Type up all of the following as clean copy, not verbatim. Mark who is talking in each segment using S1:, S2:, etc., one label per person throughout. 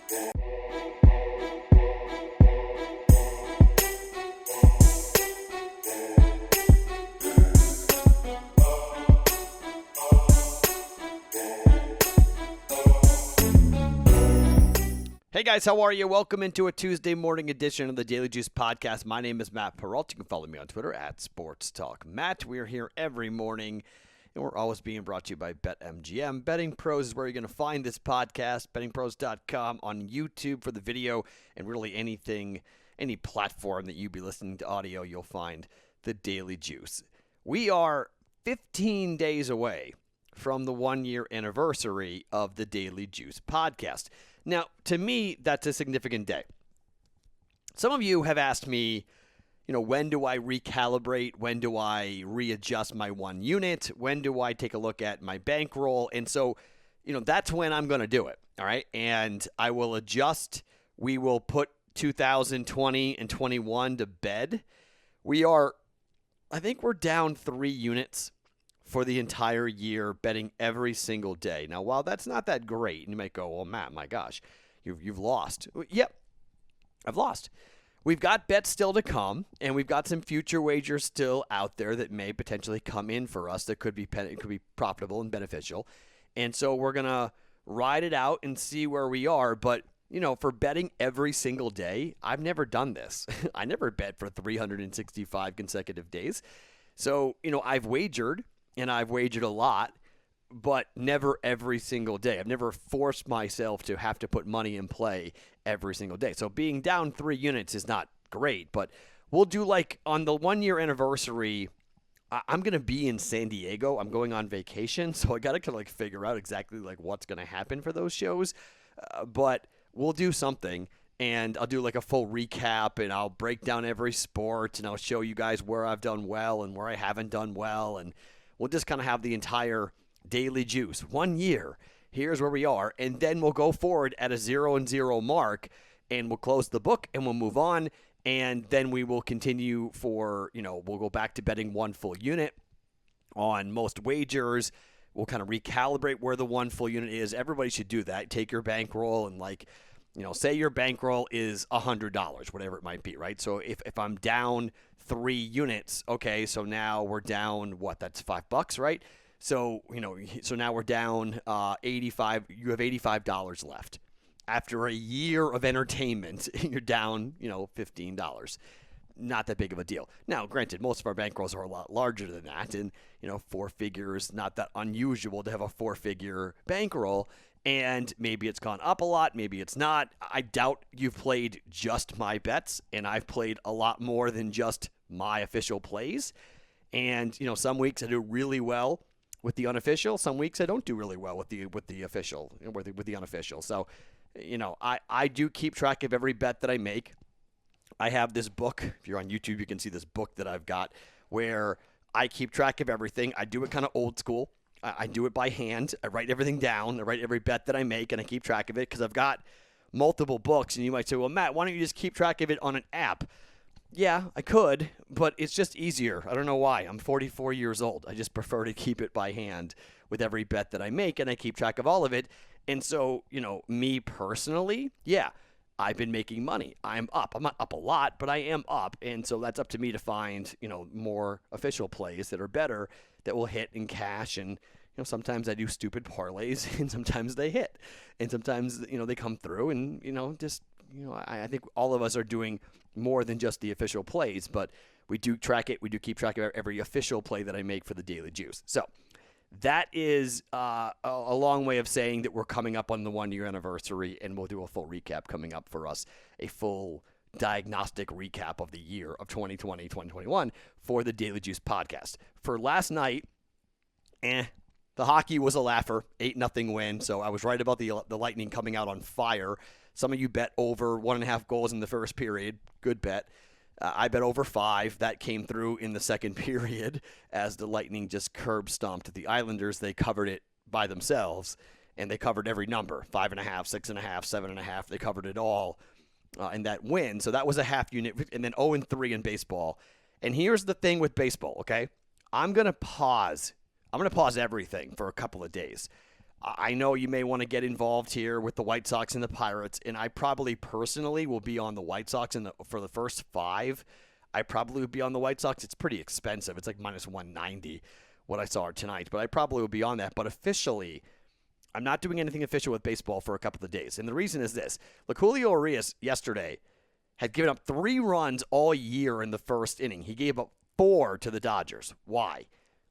S1: Hey guys, how are you? Welcome into a Tuesday morning edition of the Daily Juice Podcast. My name is Matt Perrault. You can follow me on Twitter at Sports Talk Matt. We're here every morning, and we're always being brought to you by BetMGM. BettingPros is where you're going to find this podcast. BettingPros.com on YouTube for the video, and really any platform that you be listening to audio, you'll find the Daily Juice. We are 15 days away from the 1-year anniversary of the Daily Juice Podcast. Now, to me, that's a significant day. Some of you have asked me, when do I recalibrate? When do I readjust my one unit? When do I take a look at my bankroll? And so, that's when I'm going to do it, all right? And I will adjust. We will put 2020 and 21 to bed. I think we're down 3 units for the entire year, betting every single day. Now, while that's not that great, and you might go, well, Matt, my gosh, you've lost. Yep, I've lost. We've got bets still to come, and we've got some future wagers still out there that may potentially come in for us that could be profitable and beneficial. And so we're going to ride it out and see where we are. But, for betting every single day, I've never done this. I never bet for 365 consecutive days. So, I've wagered. And I've wagered a lot, but never every single day. I've never forced myself to have to put money in play every single day. So being down 3 units is not great, but we'll do on the 1-year anniversary, I'm going to be in San Diego. I'm going on vacation, so I got to kind of figure out exactly what's going to happen for those shows. But we'll do something. And I'll do a full recap, and I'll break down every sport, and I'll show you guys where I've done well and where I haven't done well, and we'll just kind of have the entire Daily Juice. 1 year, here's where we are, and then we'll go forward at a 0-0 mark, and we'll close the book, and we'll move on, and then we will continue for, we'll go back to betting 1 full unit on most wagers. We'll kind of recalibrate where the 1 full unit is. Everybody should do that. Take your bankroll and say your bankroll is $100, whatever it might be, right? So if I'm down 3 units, okay, so now we're down, that's $5, right? So, so now we're down 85, you have $85 left. After a year of entertainment, you're down, $15. Not that big of a deal. Now, granted, most of our bankrolls are a lot larger than that, and, 4 figures, not that unusual to have a 4-figure bankroll. And maybe it's gone up a lot, maybe it's not. I doubt you've played just my bets, and I've played a lot more than just my official plays. And, some weeks I do really well with the unofficial. Some weeks I don't do really well with the official, with the unofficial. So, I do keep track of every bet that I make. I have this book. If you're on YouTube, you can see this book that I've got where I keep track of everything. I do it kind of old school. I do it by hand. I write everything down. I write every bet that I make, and I keep track of it because I've got multiple books. And you might say, well, Matt, why don't you just keep track of it on an app? Yeah, I could, but it's just easier. I don't know why. I'm 44 years old. I just prefer to keep it by hand with every bet that I make, and I keep track of all of it. And so, me personally, yeah, I've been making money. I'm up. I'm not up a lot, but I am up. And so that's up to me to find, more official plays that are better that will hit in cash. And, sometimes I do stupid parlays and sometimes they hit. And sometimes, they come through and, I think all of us are doing more than just the official plays, but we do track it. We do keep track of every official play that I make for the Daily Juice. So that is a long way of saying that we're coming up on the 1-year anniversary, and we'll do a full recap coming up for us, a full diagnostic recap of the year of 2020, 2021 for the Daily Juice podcast. For last night, the hockey was a laugher, 8-0 win, so I was right about the Lightning coming out on fire. Some of you bet over 1.5 goals in the first period. Good bet. I bet over 5. That came through in the second period as the Lightning just curb stomped the Islanders. They covered it by themselves, and they covered every number, 5.5, 6.5, 7.5. They covered it all in that win. So that was a half unit, and then 0-3 in baseball. And here's the thing with baseball, okay? I'm going to pause everything for a couple of days. I know you may want to get involved here with the White Sox and the Pirates, and I probably personally will be on the White Sox for the first 5. I probably would be on the White Sox. It's pretty expensive. It's like minus 190 what I saw tonight, but I probably will be on that. But officially, I'm not doing anything official with baseball for a couple of days, and the reason is this. Julio Urias yesterday had given up 3 runs all year in the first inning. He gave up 4 to the Dodgers. Why?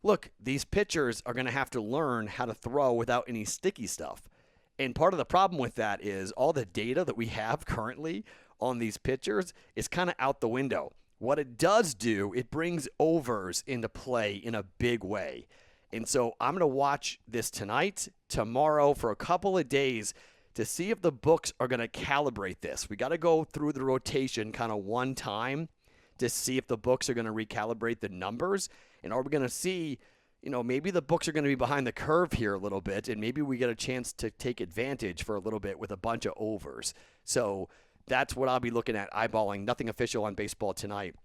S1: Look, these pitchers are going to have to learn how to throw without any sticky stuff. And part of the problem with that is all the data that we have currently on these pitchers is kind of out the window. What it does do, it brings overs into play in a big way. And so I'm going to watch this tonight, tomorrow, for a couple of days to see if the books are going to calibrate this. We got to go through the rotation kind of one time to see if the books are going to recalibrate the numbers. And are we going to see, maybe the books are going to be behind the curve here a little bit, and maybe we get a chance to take advantage for a little bit with a bunch of overs. So that's what I'll be looking at, eyeballing. Nothing official on baseball tonight.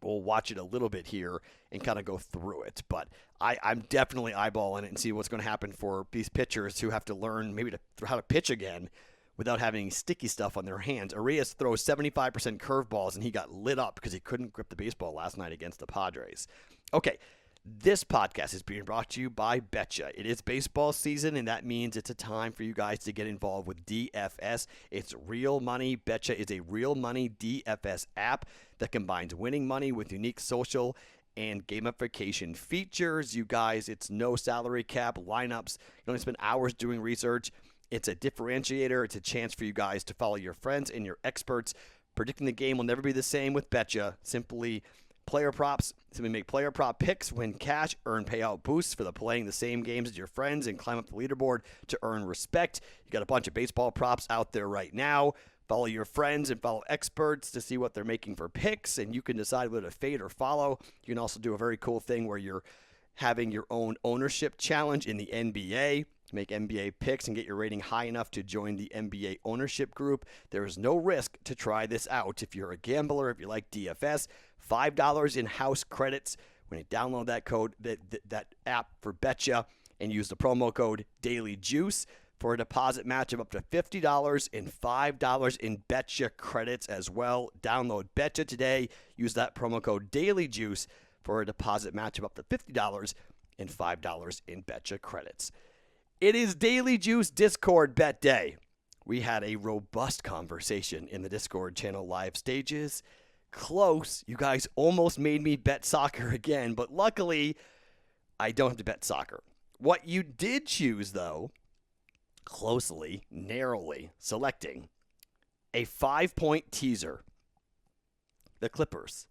S1: We'll watch it a little bit here and kind of go through it. But I'm definitely eyeballing it and see what's going to happen for these pitchers who have to learn maybe how to pitch again without having any sticky stuff on their hands. Urias throws 75% curveballs, and he got lit up because he couldn't grip the baseball last night against the Padres. Okay, this podcast is being brought to you by Betcha. It is baseball season, and that means it's a time for you guys to get involved with DFS. It's real money. Betcha is a real money DFS app that combines winning money with unique social and gamification features. You guys, it's no salary cap, lineups. You don't spend hours doing research. It's a differentiator. It's a chance for you guys to follow your friends and your experts. Predicting the game will never be the same with Betcha. Simply make player prop picks, win cash, earn payout boosts for playing the same games as your friends, and climb up the leaderboard to earn respect. You got a bunch of baseball props out there right now. Follow your friends and follow experts to see what they're making for picks, and you can decide whether to fade or follow. You can also do a very cool thing where you're having your own ownership challenge in the NBA. Make NBA picks and get your rating high enough to join the NBA ownership group. There is no risk to try this out. If you're a gambler, if you like DFS, $5 in house credits when you download that app for Betcha and use the promo code DailyJuice for a deposit match of up to $50 and $5 in Betcha credits as well. Download Betcha today. Use that promo code DailyJuice for a deposit match of up to $50 and $5 in Betcha credits. It is Daily Juice Discord Bet Day. We had a robust conversation in the Discord channel live stages. Close. You guys almost made me bet soccer again, but luckily, I don't have to bet soccer. What you did choose, though, closely, narrowly selecting a 5-point teaser. The Clippers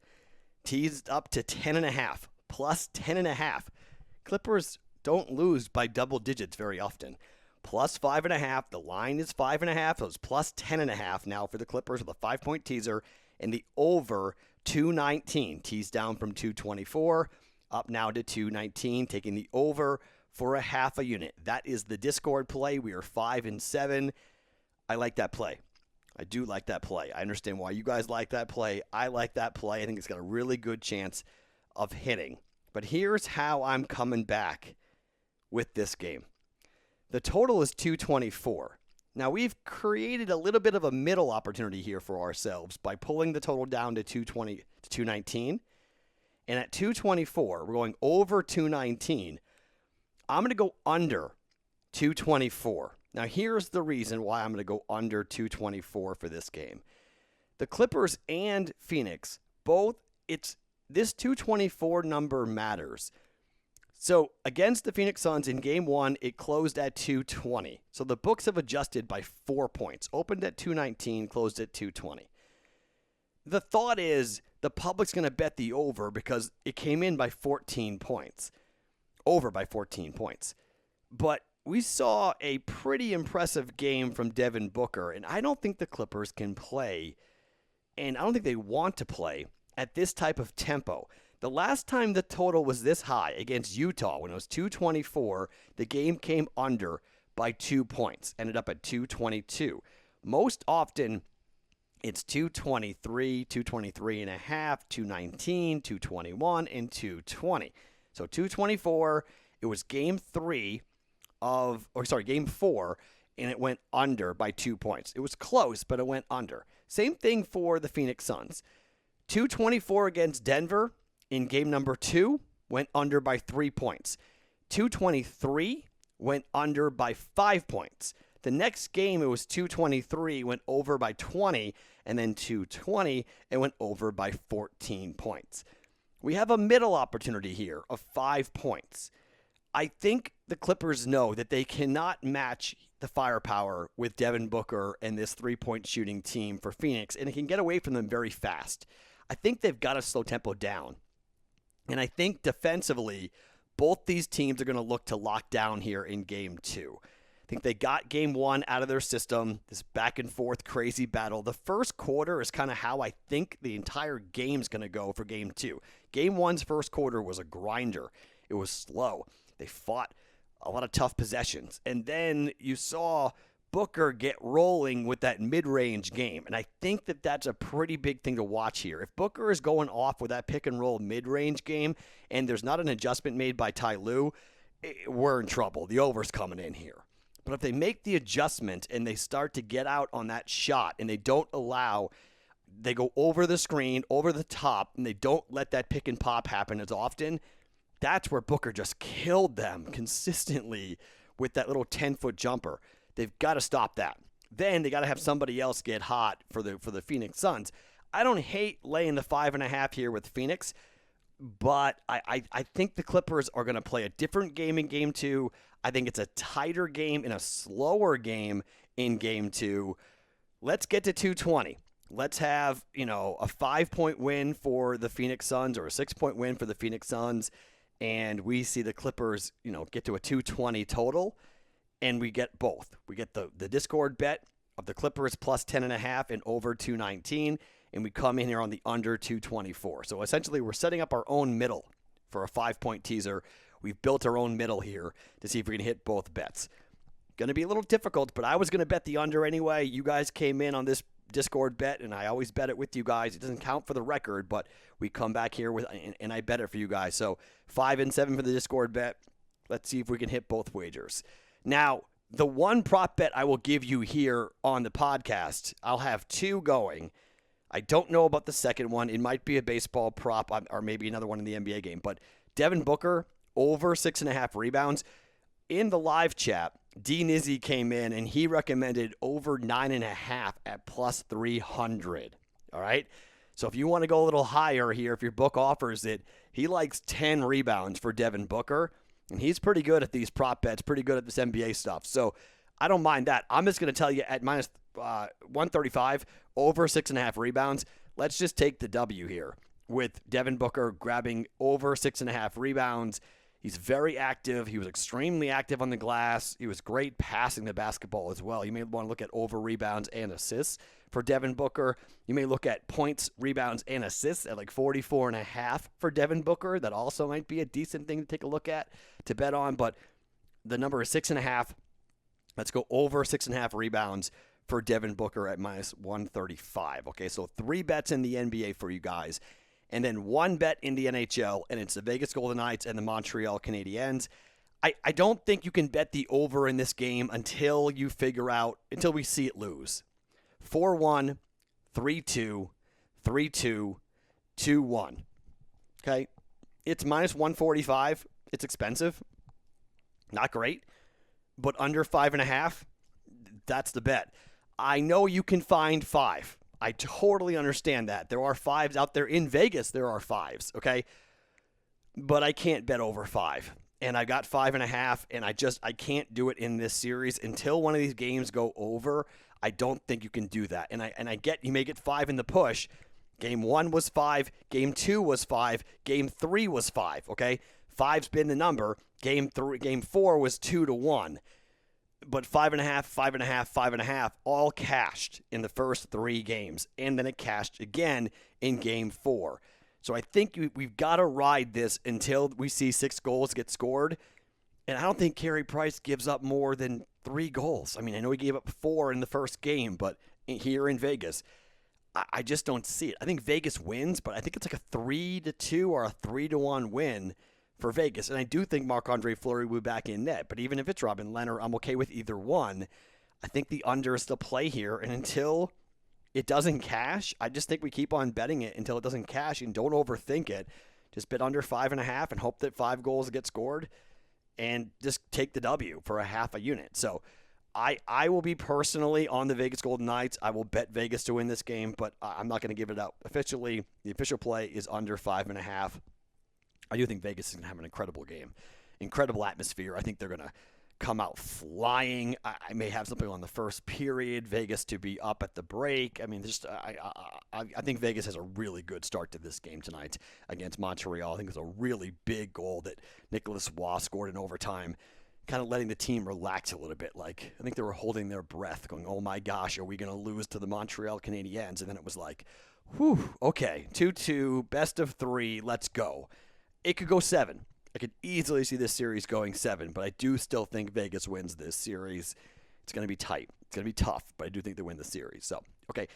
S1: teased up to 10.5, plus 10.5. Clippers don't lose by double digits very often. Plus 5.5. The line is 5.5. So it's plus 10.5 now for the Clippers with a 5-point teaser. And the over 219. Teased down from 224. Up now to 219. Taking the over for a half a unit. That is the Discord play. We are 5-7. I like that play. I do like that play. I understand why you guys like that play. I like that play. I think it's got a really good chance of hitting. But here's how I'm coming back with this game. The total is 224. Now, we've created a little bit of a middle opportunity here for ourselves by pulling the total down to 219. And at 224, we're going over 219. I'm going to go under 224. Now, here's the reason why I'm going to go under 224 for this game. The Clippers and Phoenix, this 224 number matters. So against the Phoenix Suns in Game 1, it closed at 220. So the books have adjusted by 4 points. Opened at 219, closed at 220. The thought is the public's going to bet the over because it came in by 14 points. Over by 14 points. But we saw a pretty impressive game from Devin Booker, and I don't think the Clippers can play, and I don't think they want to play at this type of tempo. The last time the total was this high against Utah, when it was 224, the game came under by 2 points, ended up at 222. Most often, it's 223, 223 and a half, 219, 221, and 220. So 224, it was Game 3 game 4, and it went under by 2 points. It was close, but it went under. Same thing for the Phoenix Suns. 224 against Denver in game number 2, went under by 3 points. 223 went under by 5 points. The next game, it was 223, went over by 20, and then 220, it went over by 14 points. We have a middle opportunity here of 5 points. I think the Clippers know that they cannot match the firepower with Devin Booker and this three-point shooting team for Phoenix, and it can get away from them very fast. I think they've got to slow tempo down. And I think defensively, both these teams are going to look to lock down here in game 2. I think they got game 1 out of their system, this back and forth crazy battle. The first quarter is kind of how I think the entire game's going to go for game 2. Game 1's first quarter was a grinder. It was slow. They fought a lot of tough possessions. And then you saw Booker get rolling with that mid-range game. And I think that that's a pretty big thing to watch here. If Booker is going off with that pick-and-roll mid-range game and there's not an adjustment made by Ty Lue, we're in trouble. The over's coming in here. But if they make the adjustment and they start to get out on that shot and they don't allow, they go over the screen, over the top, and they don't let that pick and pop happen as often, that's where Booker just killed them consistently with that little 10-foot jumper. They've got to stop that. Then they got to have somebody else get hot for the Phoenix Suns. I don't hate laying the 5.5 here with Phoenix, but I think the Clippers are going to play a different game in game 2. I think it's a tighter game and a slower game in game 2. Let's get to 220. Let's have, a 5-point win for the Phoenix Suns or a 6-point win for the Phoenix Suns. And we see the Clippers, get to a 220 total, and we get both. We get the Discord bet of the Clippers plus 10.5 and over 219, and we come in here on the under 224. So essentially, we're setting up our own middle for a 5-point teaser. We've built our own middle here to see if we can hit both bets. Going to be a little difficult, but I was going to bet the under anyway. You guys came in on this Discord bet, and I always bet it with you guys. It doesn't count for the record, but we come back here and I bet it for you guys. So 5 and 7 for the Discord bet. Let's see if we can hit both wagers. Now, the one prop bet I will give you here on the podcast, I'll have 2 going. I don't know about the second one. It might be a baseball prop or maybe another one in the NBA game, but Devin Booker over 6.5 rebounds. In the live chat, D Nizzy came in and he recommended over 9.5 at plus 300. All right. So if you want to go a little higher here, if your book offers it, he likes 10 rebounds for Devin Booker. And he's pretty good at these prop bets, pretty good at this NBA stuff. So I don't mind that. I'm just going to tell you at minus 135, over 6.5 rebounds. Let's just take the W here with Devin Booker grabbing over 6.5 rebounds. He's very active. He was extremely active on the glass. He was great passing the basketball as well. You may want to look at over rebounds and assists for Devin Booker. You may look at points, rebounds, and assists at like 44.5 for Devin Booker. That also might be a decent thing to take a look at to bet on. But the number is 6.5. Let's go over 6.5 rebounds for Devin Booker at minus 135. Okay, so 3 bets in the NBA for you guys. And then 1 bet in the NHL, and it's the Vegas Golden Knights and the Montreal Canadiens. I don't think you can bet the over in this game until we see it lose. 4-1, 3-2, 3-2, 2-1. Okay? It's minus 145. It's expensive. Not great. But under 5.5, that's the bet. I know you can find 5. I totally understand that. There are 5s out there in Vegas. There are 5s, okay? But I can't bet over 5. And I got 5.5, and I can't do it in this series until one of these games go over. I don't think you can do that. And I get you may get 5 in the push. Game 1 was 5. Game 2 was 5. Game 3 was 5, okay? 5's been the number. Game 4 was 2-1. But 5.5, 5.5, 5.5 all cashed in the first 3 games. And then it cashed again in game 4. So I think we've got to ride this until we see 6 goals get scored. And I don't think Carey Price gives up more than 3 goals. I mean, I know he gave up 4 in the first game, but here in Vegas, I just don't see it. I think Vegas wins, but I think it's like a 3-2 or a 3-1 win for Vegas. And I do think Marc-Andre Fleury will be back in net. But even if it's Robin Lehner, I'm okay with either one. I think the under is the play here. And until it doesn't cash, I just think we keep on betting it until it doesn't cash, and don't overthink it. Just bet under 5.5 and hope that 5 goals get scored and just take the W for a half a unit. So I will be personally on the Vegas Golden Knights. I will bet Vegas to win this game, but I'm not going to give it out officially. The official play is under 5.5. I do think Vegas is going to have an incredible game, incredible atmosphere. I think they're going to come out flying. I may have something on the first period, Vegas to be up at the break. I mean, I think Vegas has a really good start to this game tonight against Montreal. I think it's a really big goal that Nicholas Waugh scored in overtime, kind of letting the team relax a little bit. Like, I think they were holding their breath, going, oh my gosh, are we going to lose to the Montreal Canadiens? And then it was like, whew, okay, 2-2, best of 3, let's go. It could go 7. I could easily see this series going 7, but I do still think Vegas wins this series. It's going to be tight. It's going to be tough, but I do think they win the series. So, okay.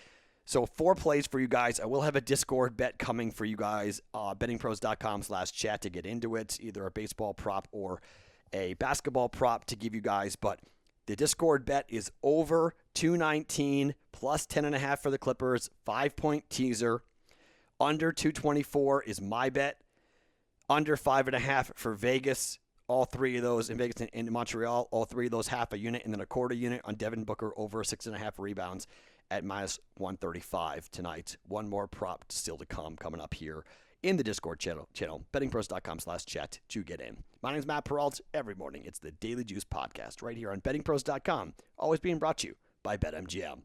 S1: So 4 plays for you guys. I will have a Discord bet coming for you guys. BettingPros.com/chat to get into it. Either a baseball prop or a basketball prop to give you guys. But the Discord bet is over 219 plus 10.5 for the Clippers. 5-point teaser. Under 224 is my bet. Under 5.5 for Vegas. All 3 of those in Vegas and in Montreal. All 3 of those half a unit and then a quarter unit on Devin Booker over 6.5 rebounds at minus 135 tonight. One more prop still to come coming up here in the Discord channel. BettingPros.com/chat to get in. My name is Matt Peralt. Every morning it's the Daily Juice Podcast right here on BettingPros.com. Always being brought to you by BetMGM.